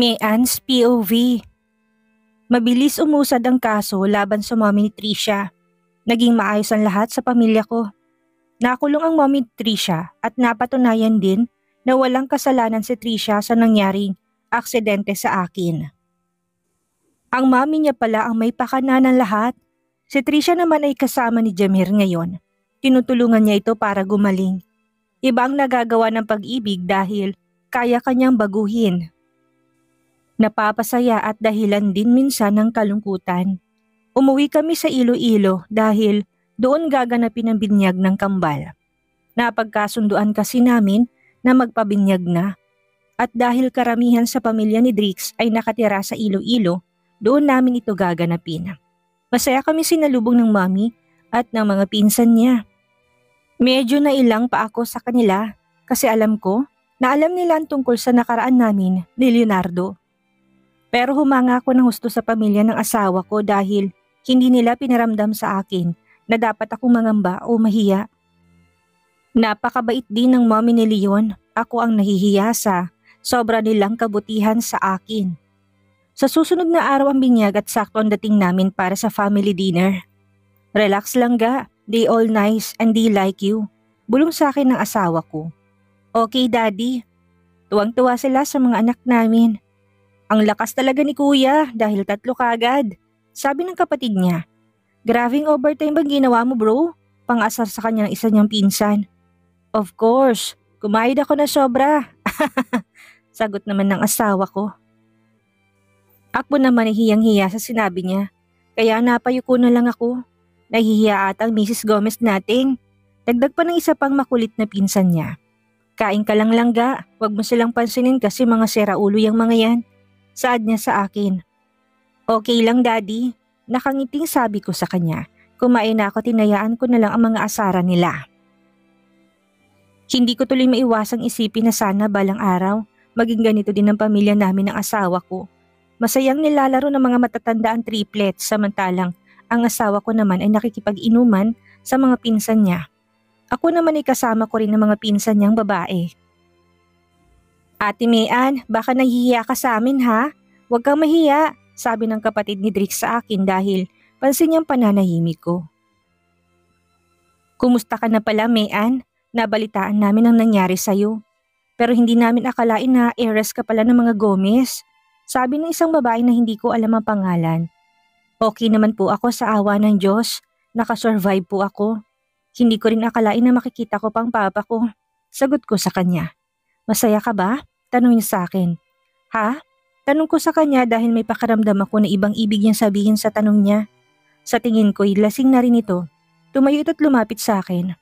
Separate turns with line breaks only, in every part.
Mian's POV. Mabilis umusad ang kaso laban sa mommy ni Trisha. Naging maayos ang lahat sa pamilya ko. Nakulong ang mommy ni Trisha at napatunayan din na walang kasalanan si Trisha sa nangyaring aksidente sa akin. Ang mommy niya pala ang may pakana ng lahat. Si Trisha naman ay kasama ni Jamir ngayon. Tinutulungan niya ito para gumaling. Iba ang nagagawa ng pag-ibig dahil kaya kanyang baguhin. Napapasaya at dahilan din minsan ng kalungkutan. Umuwi kami sa Iloilo dahil doon gaganapin ang binyag ng kambal. Napagkasunduan kasi namin na magpabinyag na. At dahil karamihan sa pamilya ni Drix ay nakatira sa Iloilo, doon namin ito gaganapin. Masaya kami sinalubong ng mami at ng mga pinsan niya. Medyo nailang pa ako sa kanila kasi alam ko na alam nila ang tungkol sa nakaraan namin ni Leonardo. Pero humanga ako ng husto sa pamilya ng asawa ko dahil hindi nila pinaramdam sa akin na dapat akong mangamba o mahiya. Napakabait din ng mommy ni Leon. Ako ang nahihiya sa sobra nilang kabutihan sa akin. Sa susunod na araw ang binyag at sakto ang dating namin para sa family dinner. Relax lang ga, they all nice and they like you. Bulong sa akin ng asawa ko. Okay daddy. Tuwang-tuwa sila sa mga anak namin. Ang lakas talaga ni kuya dahil 3 kagad. Sabi ng kapatid niya. Graving overtime bang ginawa mo bro? Pang-asar sa kanya ng isa niyang pinsan. Of course, kumayod ako na sobra. Sagot naman ng asawa ko. Ako naman ay hiyang-hiya sa sinabi niya. Kaya napayuko na lang ako. Nahihiya ata ang Mrs. Gomez natin. Dagdag pa ng isa pang makulit na pinsan niya. Kain ka lang ga, wag mo silang pansinin kasi mga seraulo yung mga yan. Saad niya sa akin. Okay lang daddy, nakangiting sabi ko sa kanya. Kumain na ako, tinayaan ko na lang ang mga asara nila. Hindi ko tuloy maiwasang isipin na sana balang araw, maging ganito din ang pamilya namin ng asawa ko. Masayang nilalaro ng mga matatanda ang triplets samantalang ang asawa ko naman ay nakikipag-inuman sa mga pinsan niya. Ako naman ay kasama ko rin ng mga pinsan niyang babae. Ate Mian, baka nahihiya ka sa amin ha? Huwag kang mahiya, sabi ng kapatid ni Drix sa akin dahil pansin niyang pananahimik ko. Kumusta ka na pala Mian? Nabalitaan namin ang nangyari sa'yo. Pero hindi namin akalain na heiress ka pala ng mga Gomez. Sabi ng isang babae na hindi ko alam ang pangalan. Okay naman po ako sa awa ng Diyos. Nakasurvive po ako. Hindi ko rin akalain na makikita ko pang papa ko. Sagot ko sa kanya. Masaya ka ba? Tanong niya sa akin. Ha? Tanong ko sa kanya dahil may pakaramdam ako na ibang ibig niyang sabihin sa tanong niya. Sa tingin ko'y lasing na rin ito. Tumayo ito't lumapit sa akin.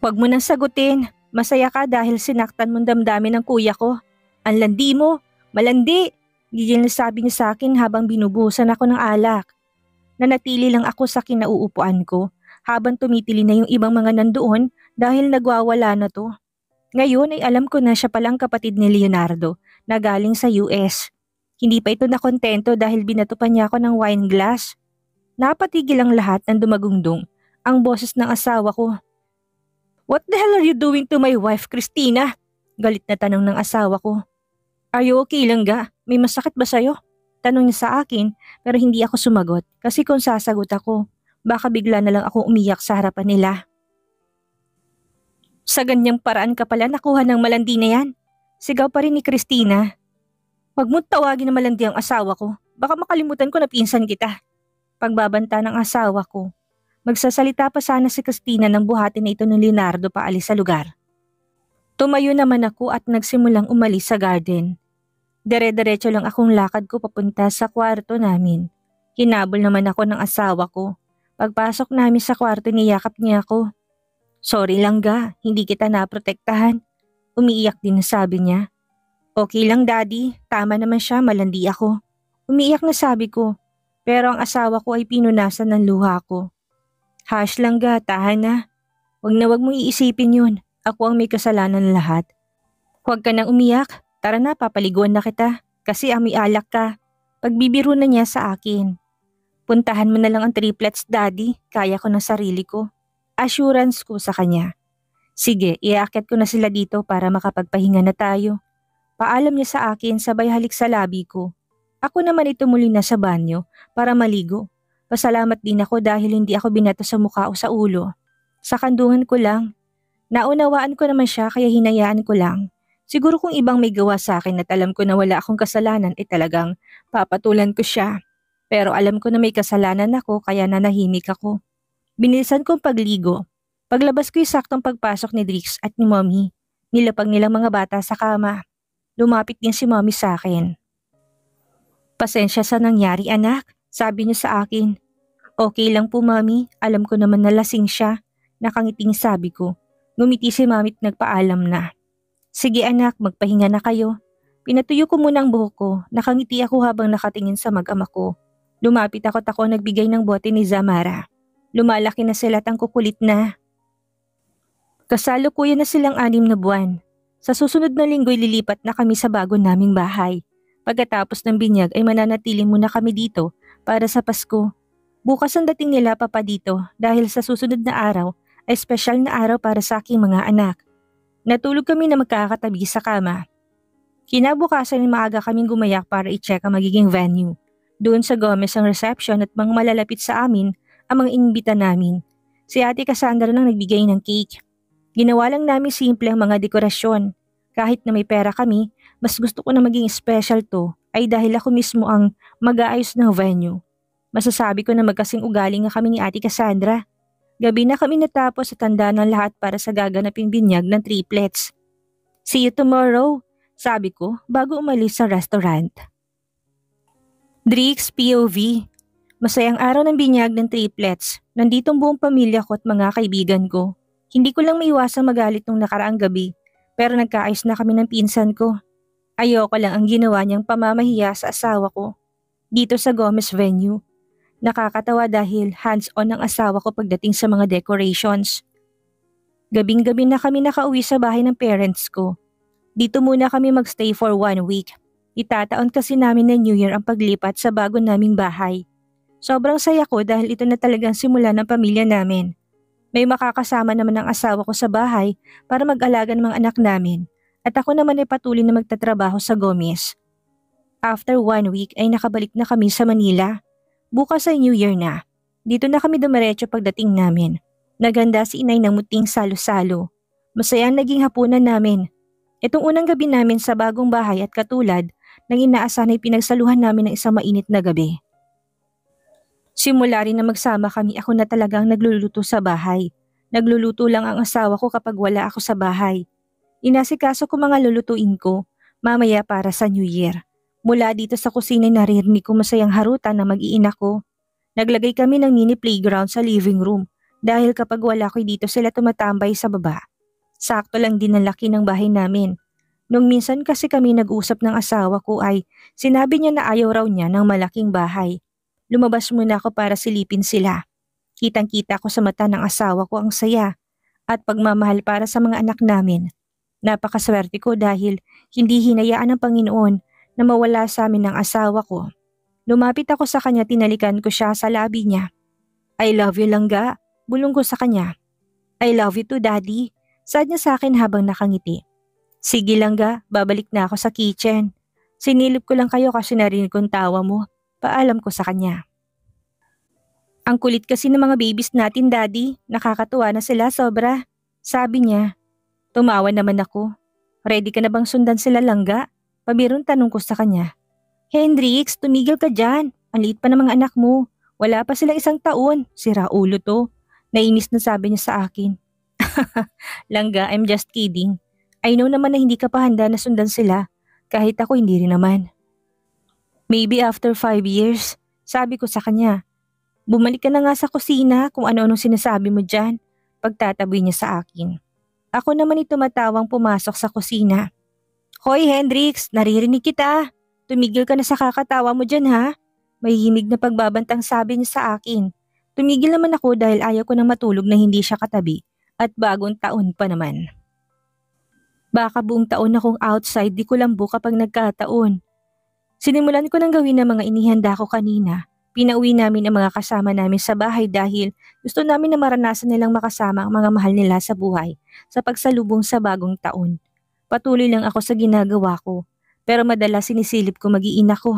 Huwag mo nang sagutin. Masaya ka dahil sinaktan mong damdamin ng kuya ko. Ang landi mo. Malandi. Gigil na sabi niya sa akin habang binubusan ako ng alak. Nanatili lang ako sa kinauupuan ko habang tumitili na yung ibang mga nandoon dahil nagwawala na to. Ngayon ay alam ko na siya palang kapatid ni Leonardo na galing sa US. Hindi pa ito nakontento dahil binato pa niya ako ng wine glass. Napatigil ang lahat ng dumagungdong ang boses ng asawa ko. What the hell are you doing to my wife, Christina? Galit na tanong ng asawa ko. Are you okay lang ga? May masakit ba sa'yo? Tanong niya sa akin pero hindi ako sumagot kasi kung sasagot ako, baka bigla na lang ako umiyak sa harapan nila. Sa ganyang paraan ka pala nakuha ng malandi na yan. Sigaw pa rin ni Christina. Huwag mo tawagin na malandi ang asawa ko. Baka makalimutan ko na pinsan kita. Pagbabanta ng asawa ko. Magsasalita pa sana si Christina nang buhatin na ito ng Leonardo paalis sa lugar. Tumayo naman ako at nagsimulang umalis sa garden. Dire-diretso lang akong lakad ko papunta sa kwarto namin. Hinabol naman ako ng asawa ko. Pagpasok namin sa kwarto niyakap niya ako. Sorry lang ga, hindi kita naprotektahan. Umiiyak din na sabi niya. Okay lang daddy, tama naman siya, malandi ako. Umiiyak na sabi ko, pero ang asawa ko ay pinunasan ng luha ko. Hush lang ga, tahan na. Wag mong iisipin yun, ako ang may kasalanan lahat. Huwag ka nang umiyak, tara na papaliguan na kita, kasi may alak ka. Pagbibiro na niya sa akin. Puntahan mo na lang ang triplets daddy, kaya ko ng sarili ko. Assurance ko sa kanya. Sige, iaakit ko na sila dito para makapagpahinga na tayo. Paalam niya sa akin sabay halik sa labi ko. Ako naman ito muli na sa banyo para maligo. Pasalamat din ako dahil hindi ako binato sa mukha o sa ulo. Sa kandungan ko lang. Naunawaan ko naman siya kaya hinayaan ko lang. Siguro kung ibang may gawa sa akin at alam ko na wala akong kasalanan ay talagang papatulan ko siya. Pero alam ko na may kasalanan ako kaya nanahimik ako. Binilisan kong pagligo. Paglabas ko yung saktong pagpasok ni Drix at ni Mommy. Nilapag nilang mga bata sa kama. Lumapit din si Mommy sa akin. Pasensya sa nangyari anak, sabi niya sa akin. Okay lang po Mommy, alam ko naman na lasing siya. Nakangiting sabi ko. Ngumiti si Mommy at nagpaalam na. Sige anak, magpahinga na kayo. Pinatuyo ko muna ang buhok ko. Nakangiti ako habang nakatingin sa mag-ama ko. Lumapit ako at ako nagbigay ng bote ni Zamara. Lumalaki na sila at ang kukulit na. Kasalukuyan na silang 6 na buwan. Sa susunod na linggo'y lilipat na kami sa bago naming bahay. Pagkatapos ng binyag ay mananatili muna kami dito para sa Pasko. Bukas ang dating nila papa dito dahil sa susunod na araw ay espesyal na araw para sa aking mga anak. Natulog kami na magkakatabi sa kama. Kinabukasan ay maaga kaming gumayak para i-check ang magiging venue. Doon sa Gomez ang reception at mga malalapit sa amin ang mga inimbita namin. Si Ate Cassandra nang nagbigay ng cake. Ginawa lang namin simple ang mga dekorasyon. Kahit na may pera kami, mas gusto ko na maging special to ay dahil ako mismo ang mag-aayos ng venue. Masasabi ko na magkasing ugali nga kami ni Ate Cassandra. Gabi na kami natapos at handa ng lahat para sa gaganaping binyag ng triplets. See you tomorrow, sabi ko bago umalis sa restaurant. Drix POV. Masayang araw ng binyag ng triplets. Nandito ang buong pamilya ko at mga kaibigan ko. Hindi ko lang maiwasang magalit nung nakaraang gabi, pero nagkaayos na kami ng pinsan ko. Ayoko lang ang ginawa niyang pamamahiya sa asawa ko. Dito sa Gomez venue. Nakakatawa dahil hands-on ang asawa ko pagdating sa mga decorations. Gabing-gabi na kami nakauwi sa bahay ng parents ko. Dito muna kami magstay for 1 week. Itataon kasi namin na New Year ang paglipat sa bago naming bahay. Sobrang saya ko dahil ito na talagang simula ng pamilya namin. May makakasama naman ang asawa ko sa bahay para mag-alaga ng mga anak namin at ako naman ay patuloy na magtatrabaho sa Gomez. After 1 week ay nakabalik na kami sa Manila. Bukas ay New Year na. Dito na kami dumiretso pagdating namin. Naganda si inay ng muting salo-salo. Masaya ang naging hapunan namin. Itong unang gabi namin sa bagong bahay at katulad ng inaasahan ay pinagsaluhan namin ng isang mainit na gabi. Simula rin na magsama kami ako na talagang nagluluto sa bahay. Nagluluto lang ang asawa ko kapag wala ako sa bahay. Inasikaso ko mga lulutuin ko mamaya para sa New Year. Mula dito sa kusina naririnig ko masayang harutan na mag-iina ko. Naglagay kami ng mini playground sa living room dahil kapag wala ko dito sila tumatambay sa baba. Sakto lang din ang laki ng bahay namin. Nung minsan kasi kami nag-usap ng asawa ko ay sinabi niya na ayaw raw niya ng malaking bahay. Lumabas muna ako para silipin sila. Kitang-kita ko sa mata ng asawa ko ang saya at pagmamahal para sa mga anak namin. Napakaswerte ko dahil hindi hinayaan ng Panginoon na mawala sa amin ng asawa ko. Lumapit ako sa kanya, tinalikan ko siya sa labi niya. I love you langga, bulong ko sa kanya. I love you too daddy, saad niya sa akin habang nakangiti. Sige langga, babalik na ako sa kitchen. Sinilip ko lang kayo kasi narinig kong tawa mo, paalam ko sa kanya. Ang kulit kasi ng mga babies natin daddy, nakakatuwa na sila sobra. Sabi niya. Tumawa naman ako. Ready ka na bang sundan sila langga? Pabirong tanong ko sa kanya. Hendrix, tumigil ka dyan. Ang liit pa ng mga anak mo. Wala pa silang 1 taon. Sira ulo to. Nainis na sabi niya sa akin. Langga, I'm just kidding. I know naman na hindi ka pa handa na sundan sila. Kahit ako hindi rin naman. Maybe after 5 years, sabi ko sa kanya. Bumalik ka na nga sa kusina kung ano-anong sinasabi mo dyan. Pagtatabi niya sa akin. Ako naman ito matawang pumasok sa kusina. Hoy Hendrix, naririnig kita. Tumigil ka na sa kakatawa mo dyan ha. May himig na pagbabantang sabi niya sa akin. Tumigil naman ako dahil ayaw ko nang matulog na hindi siya katabi at bagong taon pa naman. Baka buong taon akong outside, di ko lambo kapag nagkataon. Sinimulan ko nang gawin ang mga inihanda ko kanina. Pinauwi namin ang mga kasama namin sa bahay dahil gusto namin na maranasan nilang makasama ang mga mahal nila sa buhay sa pagsalubong sa bagong taon. Patuloy lang ako sa ginagawa ko, pero madalas sinisilip ko mag-iina ko.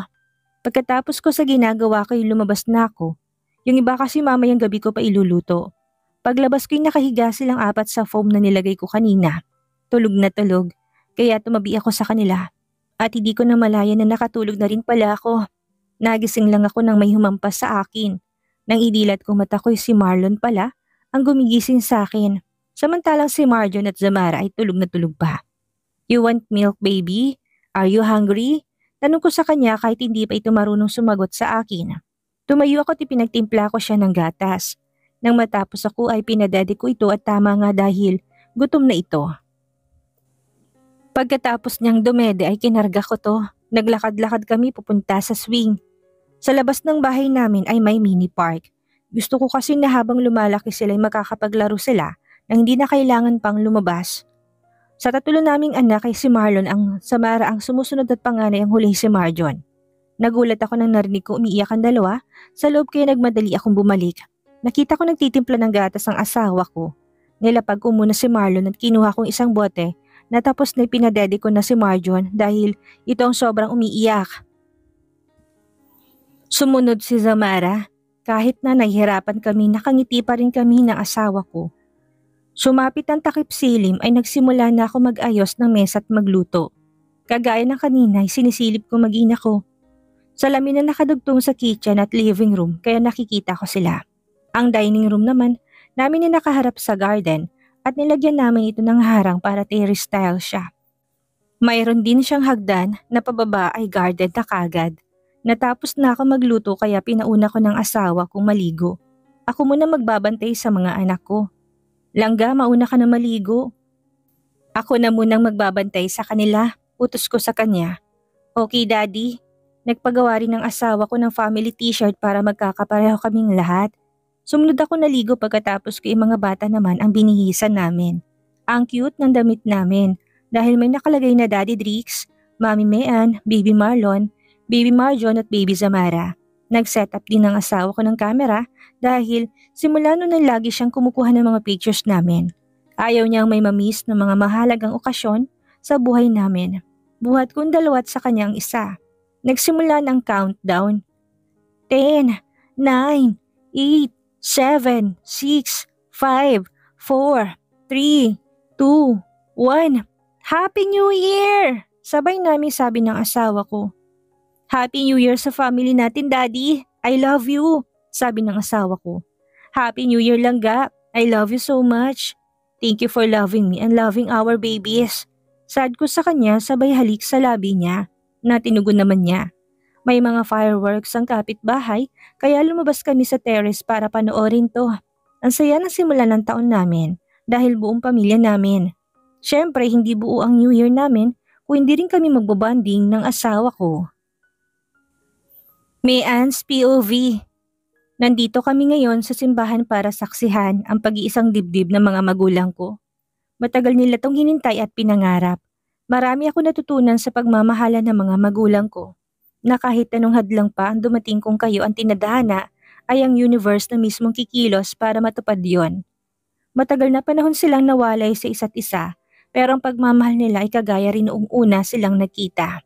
Pagkatapos ko sa ginagawa ko lumabas na ako. Yung iba kasi mamayang gabi ko pa iluluto. Paglabas ko'y nakahiga silang apat sa foam na nilagay ko kanina. Tulog na tulog, kaya tumabi ako sa kanila. At hindi ko na malaya na nakatulog na rin pala ako. Nagising lang ako nang may humampas sa akin. Nang idilat kong mata ko'y si Marlon pala ang gumigising sa akin. Samantalang si Marjon at Zamara ay tulog na tulog pa. "You want milk, baby? Are you hungry?" Tanong ko sa kanya kahit hindi pa ito marunong sumagot sa akin. Tumayo ako at ipinagtimpla ko siya ng gatas. Nang matapos ako ay pinadede ko ito at tama nga dahil gutom na ito. Pagkatapos niyang dumede ay kinarga ko to. Naglakad-lakad kami pupunta sa swing. Sa labas ng bahay namin ay may mini park. Gusto ko kasi na habang lumalaki sila ay makakapaglaro sila nang hindi na kailangan pang lumabas. Sa tatlo naming anak ay si Marlon ang Samara ang sumusunod at panganay ang huli si Marjon. Nagulat ako nang narinig ko umiiyak ang dalawa, sa loob kaya nagmadali akong bumalik. Nakita ko nagtitimpla ng gatas ang asawa ko. Nilapag ko muna si Marlon at kinuha kong isang bote na tapos na ipinadede ko na si Marjon dahil ito ang sobrang umiiyak. Sumunod si Zamara. Kahit na nahihirapan kami, nakangiti pa rin kami ng asawa ko. Sumapit ang takip silim ay nagsimula na ako mag-ayos ng mesa at magluto. Kagaya ng kanina ay sinisilip ko mag-ina ko. Salamin na nakadugtong sa kitchen at living room kaya nakikita ko sila. Ang dining room naman, namin na nakaharap sa garden at nilagyan namin ito ng harang para terrace style siya. Mayroon din siyang hagdan na pababa ay garden na kagad. Natapos na ako magluto kaya pinauna ko ng asawa kong maligo. Ako muna magbabantay sa mga anak ko. "Langga, mauna ka na maligo." Ako na munang magbabantay sa kanila, utos ko sa kanya. "Okay, Daddy." Nagpagawa rin ng asawa ko ng family t-shirt para magkakapareho kaming lahat. Sumunod ako naligo pagkatapos ko yung mga bata naman ang binihisan namin. Ang cute ng damit namin dahil may nakalagay na Daddy Drix, Mami Mean, Baby Marlon, Baby Marjon at Baby Zamara. Nag-set up din ng asawa ko ng camera dahil simula noon ay lagi siyang kumukuha ng mga pictures namin. Ayaw niyang may mamiss ng mga mahalagang okasyon sa buhay namin. Buhat kong dalawa at sa kanya ang isa. Nagsimula ng countdown. 10, 9, 8, 7, 6, 5, 4, 3, 2, 1. "Happy New Year!" Sabay namin sabi ng asawa ko. "Happy New Year sa family natin, Daddy. I love you," sabi ng asawa ko. "Happy New Year, Langga. I love you so much. Thank you for loving me and loving our babies." Sad ko sa kanya sabay halik sa labi niya na tinugon naman niya. May mga fireworks ang kapitbahay kaya lumabas kami sa terrace para panoorin to. Ang saya ng simula ng taon namin dahil buong pamilya namin. Siyempre hindi buo ang New Year namin kung hindi rin kami magbabanding ng asawa ko. Mean's POV. Nandito kami ngayon sa simbahan para saksihan ang pag-iisang dibdib ng mga magulang ko. Matagal nila tong hinintay at pinangarap. Marami ako natutunan sa pagmamahala ng mga magulang ko. Na kahit anong hadlang pa ang dumating kung kayo ang tinadhana ay ang universe na mismong kikilos para matupad yon. Matagal na panahon silang nawalay sa isa't isa pero ang pagmamahal nila ay kagaya rin noong una silang nagkita.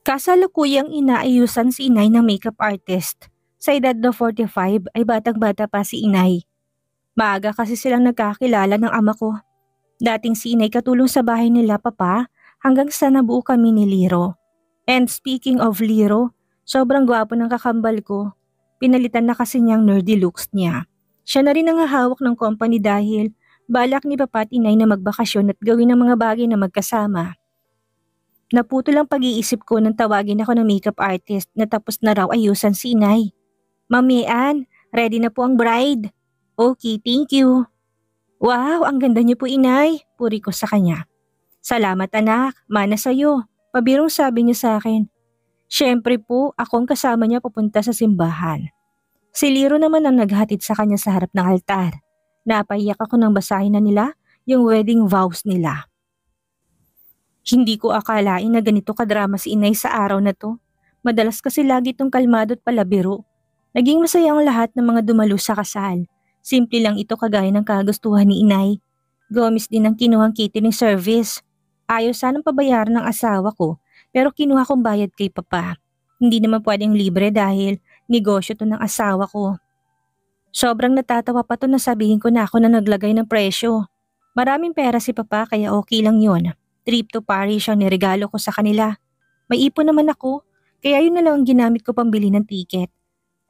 Kasalukuyang inaayusan si inay ng makeup artist. Sa edad na 45 ay batang-bata pa si inay. Maaga kasi silang nagkakilala ng ama ko. Dating si inay katulong sa bahay nila papa hanggang sa nabuo kami ni Liro. And speaking of Liro, sobrang gwapo ng kakambal ko. Pinalitan na kasi niyang nerdy looks niya. Siya na rin ang hahawak ng company dahil balak ni papa at inay na magbakasyon at gawin ang mga bagay na magkasama. Naputol ang pag-iisip ko nang tawagin ako ng makeup artist na tapos na raw ayusan si inay. "Mami Ann, ready na po ang bride." "Okay, thank you." "Wow, ang ganda niyo po inay," puri ko sa kanya. "Salamat anak, mana sa'yo," pabirong sabi niya sa akin. Siyempre po, akong kasama niya papunta sa simbahan. Si Liro naman ang naghatid sa kanya sa harap ng altar. Napaiyak ako nang basahin na nila yung wedding vows nila. Hindi ko akalain na ganito kadrama si inay sa araw na to. Madalas kasi lagi itong kalmado at palabiro. Naging masaya ang lahat ng mga dumalo sa kasal. Simple lang ito kagaya ng kagustuhan ni inay. Gomis din ang kinuhang catering service. Ayaw sanang pabayaran ng asawa ko pero kinuha kong bayad kay papa. Hindi naman pwedeng libre dahil negosyo to ng asawa ko. Sobrang natatawa pa to na sabihin ko na ako na naglagay ng presyo. Maraming pera si papa kaya okay lang yon. Trip to Paris ang niregalo ko sa kanila. May ipon naman ako kaya yun na lang ang ginamit ko pambili ng tiket.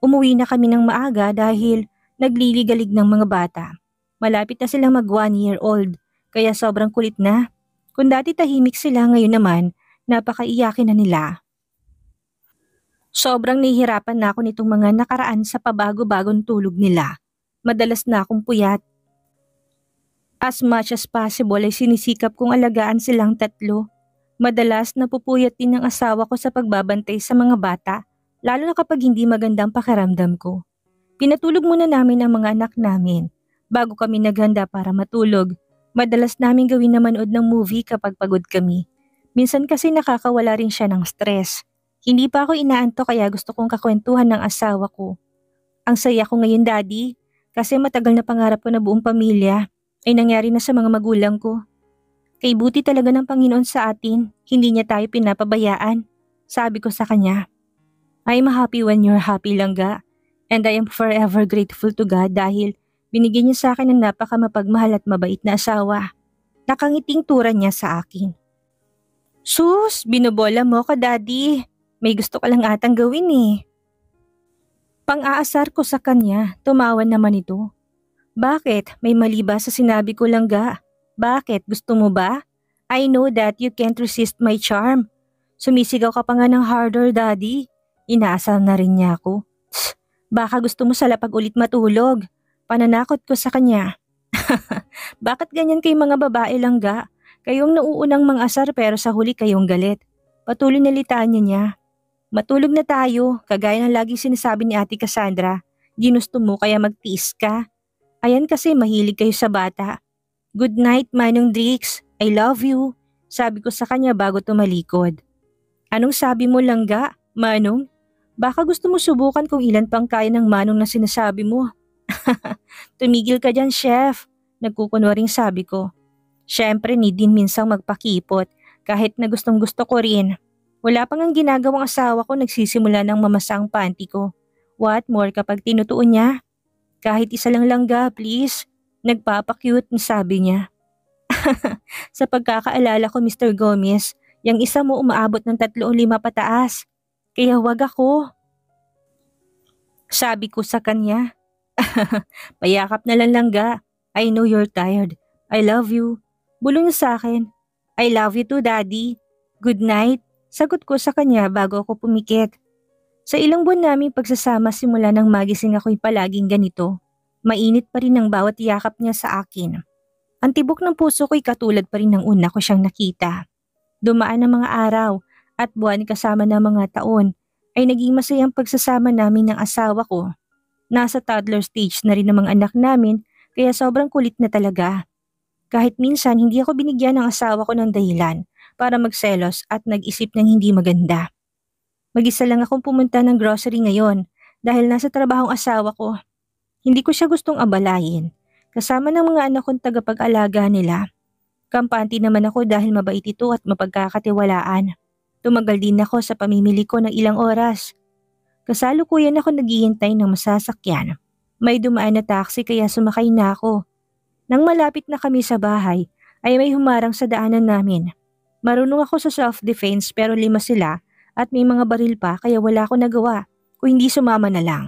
Umuwi na kami ng maaga dahil nagliligalig ng mga bata. Malapit na silang mag 1 year old kaya sobrang kulit na. Kung dati tahimik sila ngayon naman napakaiyakin na nila. Sobrang nahihirapan na ako nitong mga nakaraan sa pabago-bagong tulog nila. Madalas na akong puyat. As much as possible ay sinisikap kong alagaan silang tatlo. Madalas napupuyat din ng asawa ko sa pagbabantay sa mga bata, lalo na kapag hindi magandang pakiramdam ko. Pinatulog muna namin ang mga anak namin. Bago kami naghanda para matulog, madalas namin gawin na manood ng movie kapag pagod kami. Minsan kasi nakakawala rin siya ng stress. Hindi pa ako inaantok kaya gusto kong kakwentuhan ng asawa ko. Ang saya ko ngayon, Daddy, kasi matagal na pangarap ko na buong pamilya ay nangyari na sa mga magulang ko. Kay buti talaga ng Panginoon sa atin, hindi niya tayo pinapabayaan. Sabi ko sa kanya, I'm happy when you're happy, Langga. And I am forever grateful to God dahil binigyan niya sa akin ng napakamapagmahal at mabait na asawa. Nakangiting tura niya sa akin. Sus, binubola mo ka, Daddy. May gusto ka lang atang gawin eh. Pang-aasar ko sa kanya, tumawa naman ito. Bakit? May mali ba sa sinabi ko, Langga? Bakit? Gusto mo ba? I know that you can't resist my charm. Sumisigaw ka pa nga ng harder, Daddy. Inaasar na rin niya ako. Tsk, baka gusto mo sa lapag ulit matulog. Pananakot ko sa kanya. Bakit ganyan kay mga babae, Langga? Kayong nauunang mang-asar pero sa huli kayong galit. Patuloy na litanya niya. Matulog na tayo, kagaya ng laging sinasabi ni Ate Cassandra. Ginusto mo kaya magtiis ka. Ayan kasi mahilig kayo sa bata. Good night, Manong Drix. I love you. Sabi ko sa kanya bago tumalikod. Anong sabi mo, Langga, Manong? Baka gusto mo subukan kung ilan pang kaya ng Manong na sinasabi mo. Tumigil ka dyan, Chef. Nagkukunwaring sabi ko. Siyempre, need din minsang magpakipot kahit na gustong gusto ko rin. Wala pang ang ginagawang asawa ko nagsisimula ng mamasa ang panty ko. What more kapag tinutuon niya? Kahit isa lang, Langga, please. Nagpapakyut, sabi niya. Sa pagkakaalala ko, Mr. Gomez, yung isa mo umaabot ng 3 o 5 pataas. Kaya wag ako. Sabi ko sa kanya. Payakap na lang, Langga. I know you're tired. I love you. Bulong niya sa akin. I love you too, Daddy. Good night. Sagot ko sa kanya bago ako pumikit. Sa ilang buwan naming pagsasama simula nang magising ako'y palaging ganito. Mainit pa rin ang bawat yakap niya sa akin. Ang tibok ng puso ko'y katulad pa rin ng una ko siyang nakita. Dumaan ang mga araw at buwan kasama ng mga taon ay naging masayang pagsasama namin ng asawa ko. Nasa toddler stage na rin ang mga anak namin kaya sobrang kulit na talaga. Kahit minsan hindi ako binigyan ng asawa ko ng dahilan para magselos at nag-isip ng hindi maganda. Mag-isa lang akong pumunta ng grocery ngayon dahil nasa trabaho ang asawa ko. Hindi ko siya gustong abalayin. Kasama ng mga anak kong tagapag-alaga nila. Kampante naman ako dahil mabait ito at mapagkakatiwalaan. Tumagal din ako sa pamimili ko ng ilang oras. Kasalukuyan ako naghihintay ng masasakyan. May dumaan na taxi kaya sumakay na ako. Nang malapit na kami sa bahay ay may humarang sa daanan namin. Marunong ako sa self-defense pero 5 sila at may mga baril pa kaya wala ko nagawa kung hindi sumama na lang.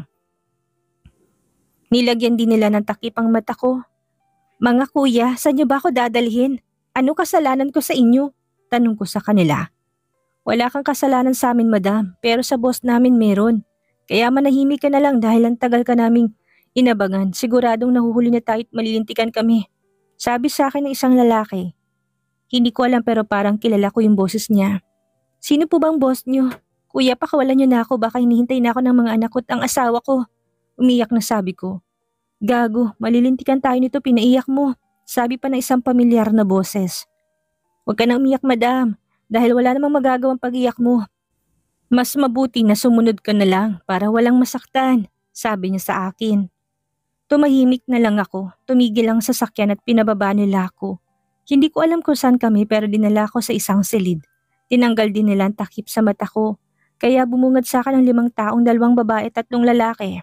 Nilagyan din nila ng takip ang mata ko. Mga kuya, saan niyo ba ako dadalhin? Ano kasalanan ko sa inyo? Tanong ko sa kanila. Wala kang kasalanan sa amin, madam, pero sa boss namin meron. Kaya manahimik ka na lang dahil ang tagal ka naming inabangan. Siguradong nahuhuli na tayo at malilintikan kami. Sabi sa akin ng isang lalaki. Hindi ko alam pero parang kilala ko yung boses niya. Sino po bang boss niyo? Kuya, pakawalan niyo na ako, baka hinihintay na ako ng mga anak ko at ang asawa ko. Umiyak na sabi ko. Gago, malilintikan tayo nito, pinaiyak mo. Sabi pa ng isang pamilyar na boses. Huwag ka na umiyak, madam, dahil wala namang magagawang pag-iyak mo. Mas mabuti na sumunod ka na lang para walang masaktan, sabi niya sa akin. Tumahimik na lang ako, tumigil ang sasakyan at pinababa nila ako. Hindi ko alam kung saan kami pero dinala ko sa isang silid. Tinanggal din nila ang takip sa mata ko. Kaya bumungad sa akin ng 5 taong 2 babae at 3 lalaki.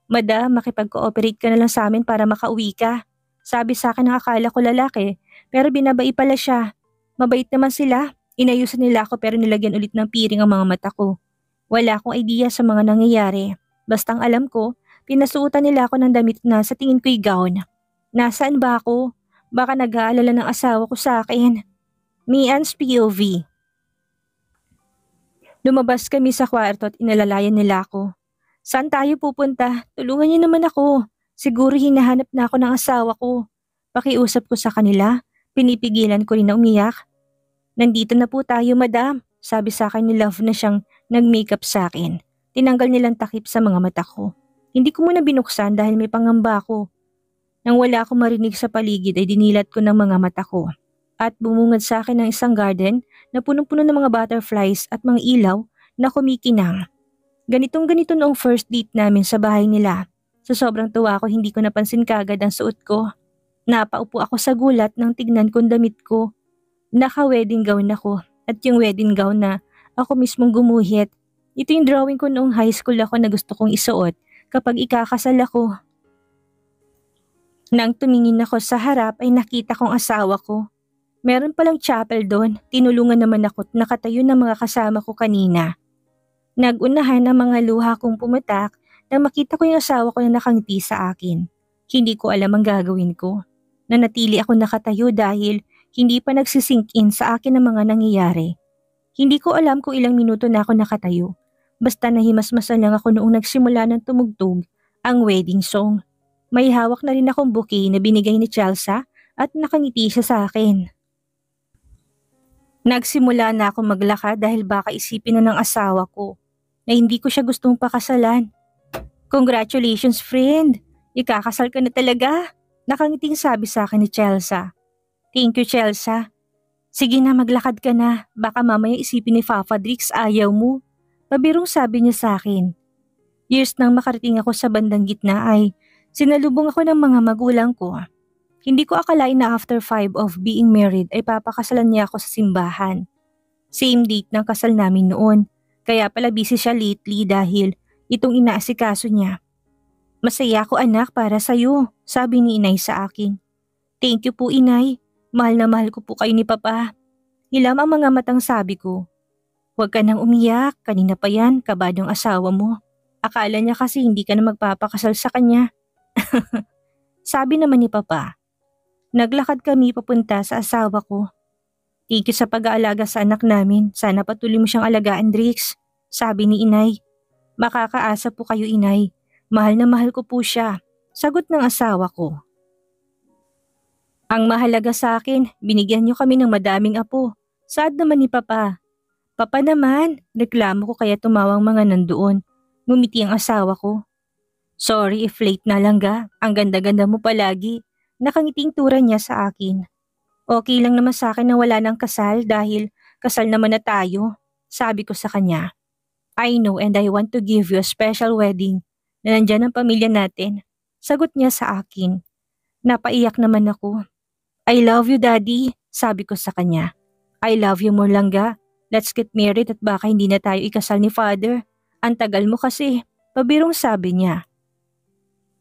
Madam, makipag-cooperate ka na lang sa amin para makauwi ka. Sabi sa akin ng akala ko lalaki, pero binabai pala siya. Mabait naman sila. Inayusan nila ako pero nilagyan ulit ng piring ang mga mata ko. Wala akong idea sa mga nangyayari. Bastang alam ko, pinasuotan nila ako ng damit na sa tingin ko'y gown. Nasaan ba ako? Baka nag-aalala ng asawa ko sa akin. Mian's POV. Lumabas kami sa kwarto at inalalayan nila ako. Saan tayo pupunta? Tulungan niyo naman ako. Siguro hinahanap na ako ng asawa ko. Pakiusap ko sa kanila. Pinipigilan ko rin na umiyak. Nandito na po tayo, madam. Sabi sa akin ni Love na siyang nag-makeup sa akin. Tinanggal nilang takip sa mga mata ko. Hindi ko muna binuksan dahil may pangamba ako. Nang wala akong marinig sa paligid ay dinilat ko ng mga mata ko. At bumungad sa akin ng isang garden na punong-puno ng mga butterflies at mga ilaw na kumikinang. Ganitong-ganito noong first date namin sa bahay nila. Sa sobrang tuwa ko hindi ko napansin kagad ang suot ko. Napaupo ako sa gulat nang tignan kong damit ko. Naka-wedding gown ako at yung wedding gown na ako mismong gumuhit. Ito yung drawing ko noong high school ako na gusto kong isuot kapag ikakasal ako. Nang tumingin ako sa harap ay nakita kong asawa ko. Meron palang chapel doon, tinulungan naman ako at nakatayo ng mga kasama ko kanina. Nagunahan ang mga luha kong pumatak nang makita ko yung asawa ko na nakangiti sa akin. Hindi ko alam ang gagawin ko. Nanatili ako nakatayo dahil hindi pa nagsisink in sa akin ang mga nangyayari. Hindi ko alam kung ilang minuto na ako nakatayo. Basta nahimasmasan lang ako noong nagsimula ng tumugtog ang wedding song. May hawak na rin akong bouquet na binigay ni Chelsea at nakangiti siya sa akin. Nagsimula na ako maglakad dahil baka isipin na ng asawa ko na hindi ko siya gustong pakasalan. Congratulations friend! Ikakasal ka na talaga! Nakangiting sabi sa akin ni Chelsea. Thank you Chelsea. Sige na maglakad ka na, baka mamaya isipin ni Papa Drix ayaw mo. Pabirong sabi niya sa akin. Years nang makarating ako sa bandang gitna ay sinalubong ako ng mga magulang ko. Hindi ko akalain na after 5 of being married ay papakasalan niya ako sa simbahan. Same date ng kasal namin noon. Kaya pala busy siya lately dahil itong inaasikaso niya. Masaya ako anak para sa'yo, sabi ni inay sa akin. Thank you po inay, mahal na mahal ko po kayo ni papa. Hilam ang mga matang sabi ko. Huwag ka nang umiyak, kanina pa yan, kabadong asawa mo. Akala niya kasi hindi ka na magpapakasal sa kanya. Sabi naman ni papa. Naglakad kami papunta sa asawa ko. Thank you sa pag-aalaga sa anak namin. Sana patuloy mo siyang alagaan, Drix. Sabi ni inay. Makakaasa po kayo, inay. Mahal na mahal ko po siya. Sagot ng asawa ko. Ang mahalaga sa akin, binigyan niyo kami ng madaming apo. Sad naman ni Papa. Papa naman, reklamo ko kaya tumawang mga nandoon. Ngumiti ang asawa ko. Sorry if late na lang ga. Ang ganda-ganda mo palagi. Nakangiting tura niya sa akin. Okay lang naman sa akin na wala nang kasal dahil kasal naman na tayo, sabi ko sa kanya. I know and I want to give you a special wedding na nandyan ang pamilya natin, sagot niya sa akin. Napaiyak naman ako. I love you daddy, sabi ko sa kanya. I love you more lang ga, let's get married at baka hindi na tayo ikasal ni father. Ang tagal mo kasi, pabirong sabi niya.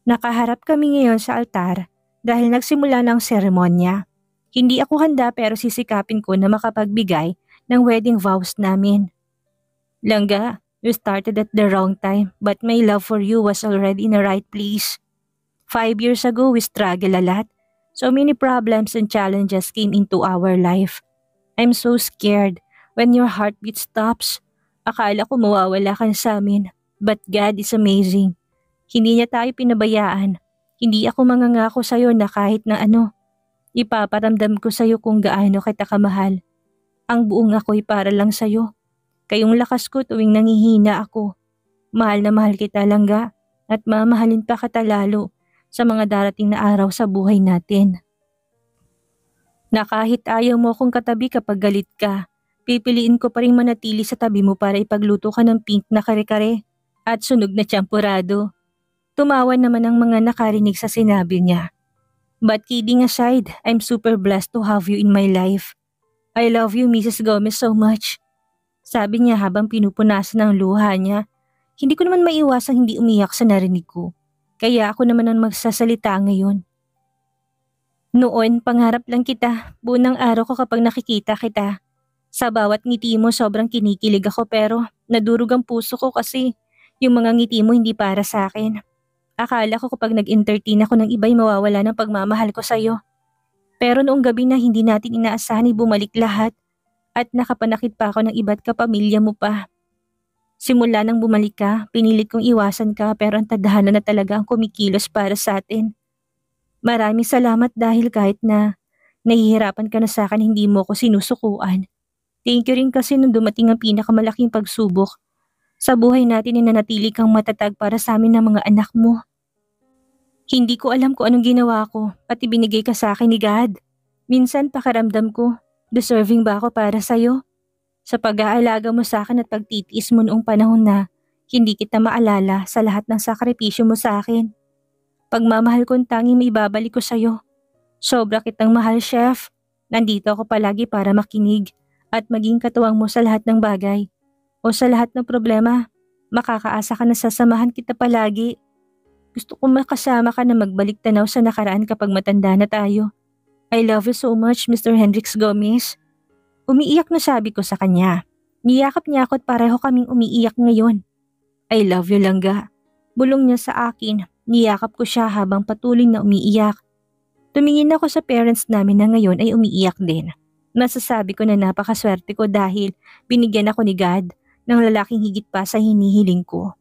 Nakaharap kami ngayon sa altar dahil nagsimula ng seremonya. Hindi ako handa pero sisikapin ko na makapagbigay ng wedding vows namin. Langga, you started at the wrong time but my love for you was already in the right place. 5 years ago we struggled a lot. So many problems and challenges came into our life. I'm so scared when your heartbeat stops. Akala ko mawawala ka sa amin but God is amazing. Hindi niya tayo pinabayaan. Hindi ako mangangako sa'yo na kahit na ano. Ipaparamdam ko sa'yo kung gaano kita kamahal. Ang buong ako'y para lang sa'yo. Kayong lakas ko tuwing nangihina ako. Mahal na mahal kita langga at mamahalin pa kita lalo sa mga darating na araw sa buhay natin. Na kahit ayaw mo akong katabi kapag galit ka, pipiliin ko pa rin manatili sa tabi mo para ipagluto ka ng pink na kare-kare at sunog na tsampurado. Tumawa naman ang mga nakarinig sa sinabi niya. But kidding aside, I'm super blessed to have you in my life. I love you, Mrs. Gomez, so much. Sabi niya habang pinupunasan ng luha niya. Hindi ko naman maiwasang hindi umiyak sa narinig ko. Kaya ako naman ang magsasalita ngayon. Noon, pangarap lang kita. Bunang araw ko kapag nakikita kita. Sa bawat ngiti mo sobrang kinikilig ako pero nadurog ang puso ko kasi yung mga ngiti mo hindi para sa akin. Akala ko kapag nag-entertain ako ng iba'y mawawala ng pagmamahal ko sa'yo. Pero noong gabi na hindi natin inaasahan ay bumalik lahat at nakapanakit pa ako ng iba't kapamilya mo pa. Simula nang bumalik ka, pinilit kong iwasan ka pero ang tadhana na talaga ang kumikilos para sa atin. Maraming salamat dahil kahit na nahihirapan ka na sa akin hindi mo ko sinusukuan. Thank you rin kasi nung dumating ang pinakamalaking pagsubok sa buhay natin ay nanatili kang matatag para sa amin ng mga anak mo. Hindi ko alam kung anong ginawa ko at ibinigay ka sa akin ni God. Minsan pakaramdam ko, deserving ba ako para sa'yo? Sa pag-aalaga mo sa akin at pagtitiis mo noong panahon na hindi kita maalala sa lahat ng sakripisyo mo sa akin. Pagmamahal kong tanging may babalik ko sa'yo. Sobra kitang mahal, Chef. Nandito ako palagi para makinig at maging katuwang mo sa lahat ng bagay. O sa lahat ng problema, makakaasa ka na sasamahan kita palagi. Gusto ko makasama ka na magbalik tanaw sa nakaraan kapag matanda na tayo. I love you so much, Mr. Hendrix Gomez. Umiiyak na sabi ko sa kanya. Niyakap niya ako at pareho kaming umiiyak ngayon. I love you, Langga. Bulong niya sa akin, niyakap ko siya habang patuloy na umiiyak. Tumingin ako sa parents namin na ngayon ay umiiyak din. Nasasabi ko na napakaswerte ko dahil binigyan ako ni God ng lalaking higit pa sa hinihiling ko.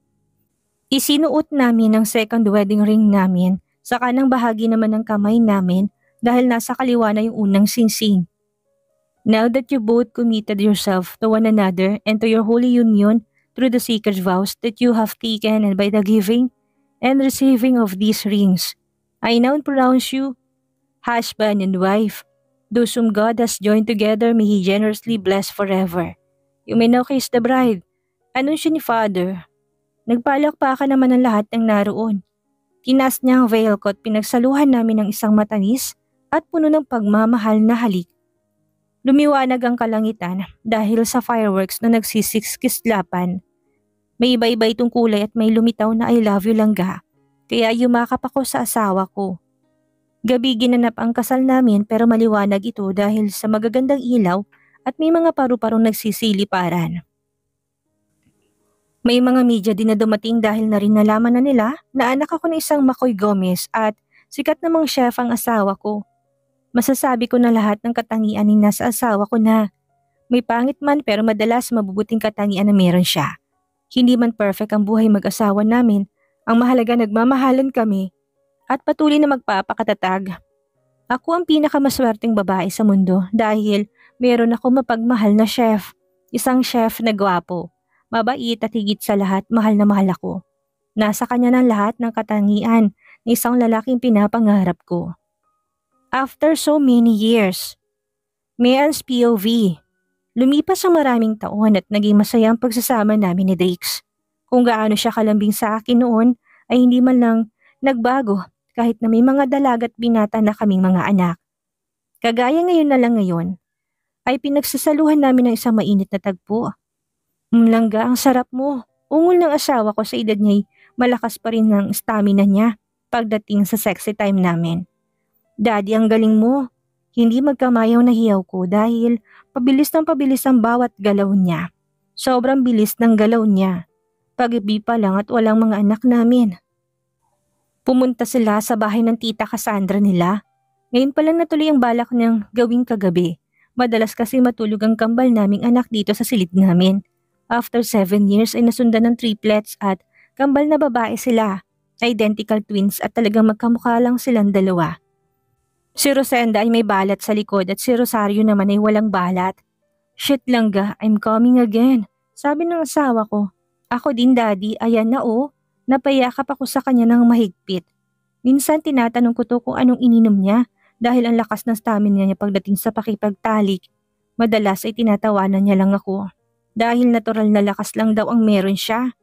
Isinuot namin ang second wedding ring namin sa kanang bahagi naman ng kamay namin dahil nasa kaliwa na yung unang singsing. Now that you both committed yourself to one another and to your holy union through the sacred vows that you have taken and by the giving and receiving of these rings, I now pronounce you husband and wife. Those whom God has joined together may He generously bless forever. You may now kiss the bride. Anunsyo ni Father. Nagpalakpakan naman ang lahat ng naroon. Tinas niya ang veil ko at pinagsaluhan namin ng isang matanis at puno ng pagmamahal na halik. Lumiwanag ang kalangitan dahil sa fireworks na nagsisikislapan. May iba-iba itong kulay at may lumitaw na I love you, Langga. Kaya yumakap ako sa asawa ko. Gabi ginanap ang kasal namin pero maliwanag ito dahil sa magagandang ilaw at may mga paru-parong nagsisiliparan. May mga media din na dumating dahil na rin nalaman na nila na anak ako ng isang Makoy Gomez at sikat namang chef ang asawa ko. Masasabi ko na lahat ng katangian ni nasa asawa ko na may pangit man pero madalas mabubuting katangian na meron siya. Hindi man perfect ang buhay mag-asawa namin, ang mahalaga nagmamahalan kami at patuloy na magpapakatatag. Ako ang pinakamaswerteng babae sa mundo dahil meron ako mapagmahal na chef, isang chef na gwapo. Mabait at higit sa lahat, mahal na mahal ako. Nasa kanya ng lahat ng katangian ng isang lalaking pinapangarap ko. After so many years, Mayans POV, lumipas ang maraming taon at naging masaya ang pagsasama namin ni Drix. Kung gaano siya kalambing sa akin noon ay hindi man lang nagbago kahit na may mga dalaga at binata na kaming mga anak. Kagaya ngayon na lang ngayon, ay pinagsasaluhan namin ng isang mainit na tagpo. Langga, ang sarap mo. Ungol ng asawa ko sa edad niya'y malakas pa rin ng stamina niya pagdating sa sexy time namin. Daddy, ang galing mo. Hindi magkamayaw na hiyaw ko dahil pabilis ang bawat galaw niya. Sobrang bilis ng galaw niya. Pag-ibi pa lang at walang mga anak namin. Pumunta sila sa bahay ng tita Cassandra nila. Ngayon pa lang natuloy ang balak niyang gawing kagabi. Madalas kasi matulog ang kambal naming anak dito sa silid namin. After 7 years ay nasundan ng triplets at kambal na babae sila. Identical twins at talagang magkamukha lang silang dalawa. Si Rosenda ay may balat sa likod at si Rosario naman ay walang balat. Shit, Langga, I'm coming again. Sabi ng asawa ko. Ako din, Daddy, ayan na oh. Napayakap ako sa kanya ng mahigpit. Minsan tinatanong ko to kung anong ininom niya dahil ang lakas ng stamina niya pagdating sa pakipagtalik. Madalas ay tinatawanan niya lang ako. Dahil natural na lakas lang daw ang meron siya.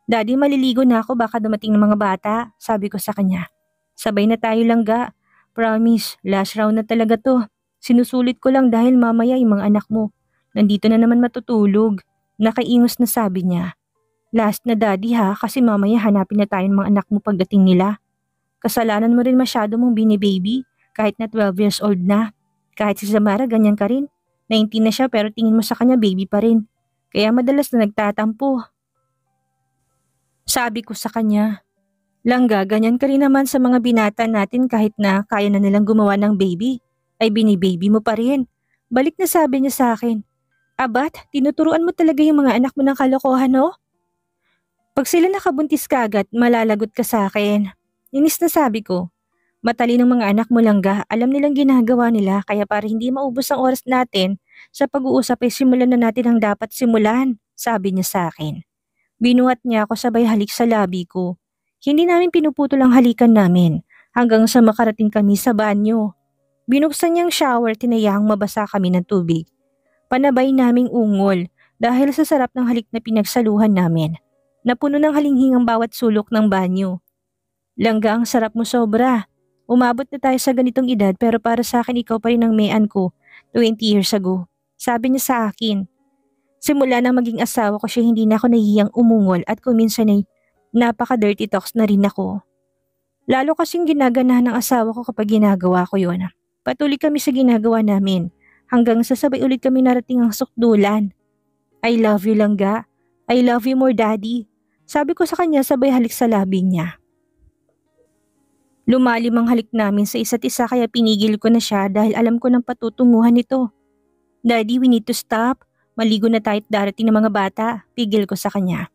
Daddy, maliligo na ako baka dumating ng mga bata, sabi ko sa kanya. Sabay na tayo, Langga. Promise, last round na talaga to. Sinusulit ko lang dahil mamaya yung mga anak mo. Nandito na naman matutulog. Nakaingos na sabi niya. Last na daddy ha, kasi mamaya hanapin na tayo ng mga anak mo pagdating nila. Kasalanan mo rin masyado mong bini-baby kahit na 12 years old na. Kahit si Samara ganyan ka rin. 19 na siya pero tingin mo sa kanya baby pa rin. Kaya madalas na nagtatampo. Sabi ko sa kanya, Langga, ganyan ka rin naman sa mga binata natin kahit na kaya na nilang gumawa ng baby. Ay bini-baby mo pa rin. Balik na sabi niya sa akin. Abat, tinuturuan mo talaga yung mga anak mo ng kalokohan no? Pag sila nakabuntis ka agad, malalagot ka sa akin. Inis na sabi ko. Matalinong mga anak mo Langga, alam nilang ginagawa nila kaya para hindi maubos ang oras natin, sa pag-uusap ay simulan na natin ang dapat simulan, sabi niya sa akin. Binuhat niya ako sabay halik sa labi ko. Hindi namin pinuputol ang halikan namin hanggang sa makarating kami sa banyo. Binuksan niyang shower, tinayang mabasa kami ng tubig. Panabay naming ungol dahil sa sarap ng halik na pinagsaluhan namin. Napuno ng halinghing ang bawat sulok ng banyo. Langga, ang sarap mo sobra. Umabot na tayo sa ganitong edad pero para sa akin ikaw pa rin ang mayan ko 20 years ago. Sabi niya sa akin. Simula na maging asawa ko siya hindi na ako nahihiyang umungol at kung minsan ay napaka-dirty talks na rin ako. Lalo kasing ginaganahan ng asawa ko kapag ginagawa ko yun. Patuloy kami sa ginagawa namin hanggang sa sabay ulit kami narating ang sukdulan. I love you Langga. I love you more daddy. Sabi ko sa kanya sabay halik sa labi niya. Lumalim ang halik namin sa isa't isa kaya pinigil ko na siya dahil alam ko ng patutunguhan nito. Daddy, we need to stop. Maligo na tayo at darating ng mga bata. Pigil ko sa kanya.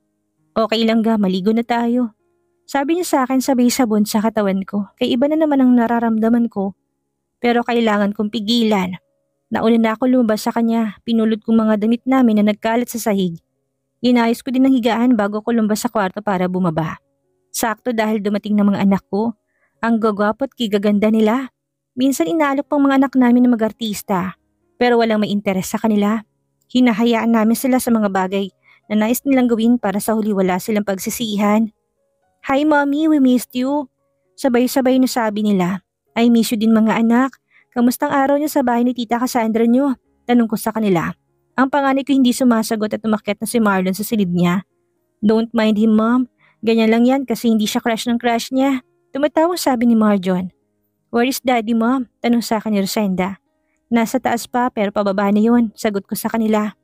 Okay Langga, maligo na tayo. Sabi niya sa akin sabay sabon sa katawan ko. Kaya iba na naman ang nararamdaman ko. Pero kailangan kong pigilan. Nauna na ako lumabas sa kanya. Pinulot kong mga damit namin na nagkalat sa sahig. Inayos ko din ng higaan bago ko lumabas sa kwarto para bumaba. Sakto dahil dumating ng mga anak ko. Ang gagwapo at kigaganda nila. Minsan inaalok pang mga anak namin na mag-artista. Pero walang may interes sa kanila. Hinahayaan namin sila sa mga bagay na nais nilang gawin para sa huli wala silang pagsisihan. Hi mommy, we missed you. Sabay-sabay na sabi nila. I miss you din mga anak. Kamustang araw niyo sa bahay ni Tita Cassandra niyo? Tanong ko sa kanila. Ang panganay ko hindi sumasagot at umakyat na si Marlon sa silid niya. Don't mind him mom. Ganyan lang yan kasi hindi siya crush ng crush niya. Tumatawang sabi ni Marjon. Where is daddy mom? Tanong sa akin ni Rosenda. Nasa taas pa pero pababa na yun. Sagot ko sa kanila.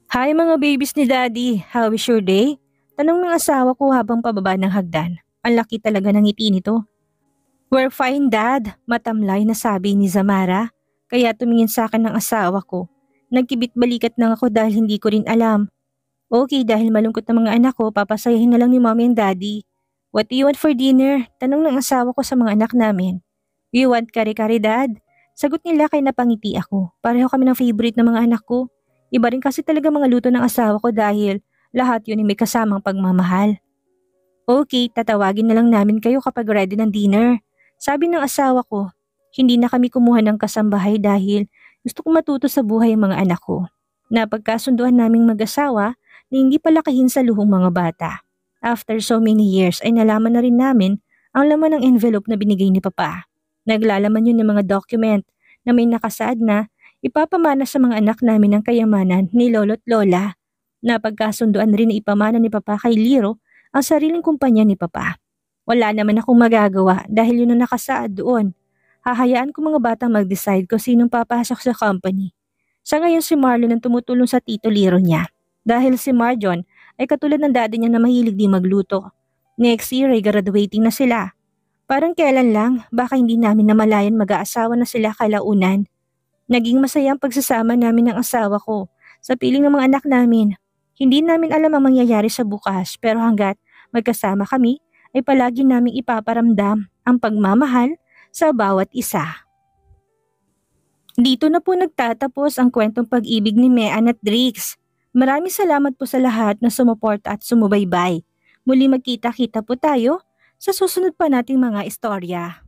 Hi mga babies ni daddy. How is your day? Tanong ng asawa ko habang pababa ng hagdan. Ang laki talaga ng ngiti nito. We're fine dad. Matamlay na sabi ni Zamara. Kaya tumingin sa akin ng asawa ko. Nagkibit-balikat lang ako dahil hindi ko rin alam. Okay, dahil malungkot na mga anak ko, papasayahin na lang ni mommy and daddy. What do you want for dinner? Tanong ng asawa ko sa mga anak namin. You want kare-kare dad? Sagot nila kay napangiti ako. Pareho kami ng favorite ng mga anak ko. Iba rin kasi talaga mga luto ng asawa ko dahil lahat yun ay may kasamang pagmamahal. Okay, tatawagin na lang namin kayo kapag ready ng dinner. Sabi ng asawa ko. Hindi na kami kumuha ng kasambahay dahil gusto kong matuto sa buhay ang mga anak ko. Napagkasunduan naming mag-asawa na hindi palakihin sa luhong mga bata. After so many years ay nalaman na rin namin ang laman ng envelope na binigay ni Papa. Naglalaman yun ng mga document na may nakasaad na ipapamana sa mga anak namin ang kayamanan ni Lolo't Lola. Napagkasunduan rin na ipamana ni Papa kay Liro ang sariling kumpanya ni Papa. Wala naman akong magagawa dahil yun ang nakasaad doon. Hahayaan ko mga batang mag-decide kung sinong papasok sa company. Sa ngayon si Marlon ang tumutulong sa tito Liro niya. Dahil si Marjon ay katulad ng daddy niya na mahilig di magluto. Next year ay graduating na sila. Parang kailan lang, baka hindi namin namalayan mag-aasawa na sila kalaunan. Naging masaya ang pagsasama namin ng asawa ko sa piling ng mga anak namin. Hindi namin alam ang mangyayari sa bukas pero hanggat magkasama kami ay palagi naming ipaparamdam ang pagmamahal sa bawat isa. Dito na po nagtatapos ang kwentong pag-ibig ni Mean at Drix. Maraming salamat po sa lahat na sumuporta at sumubaybay. Muli magkita-kita po tayo sa susunod pa nating mga istorya.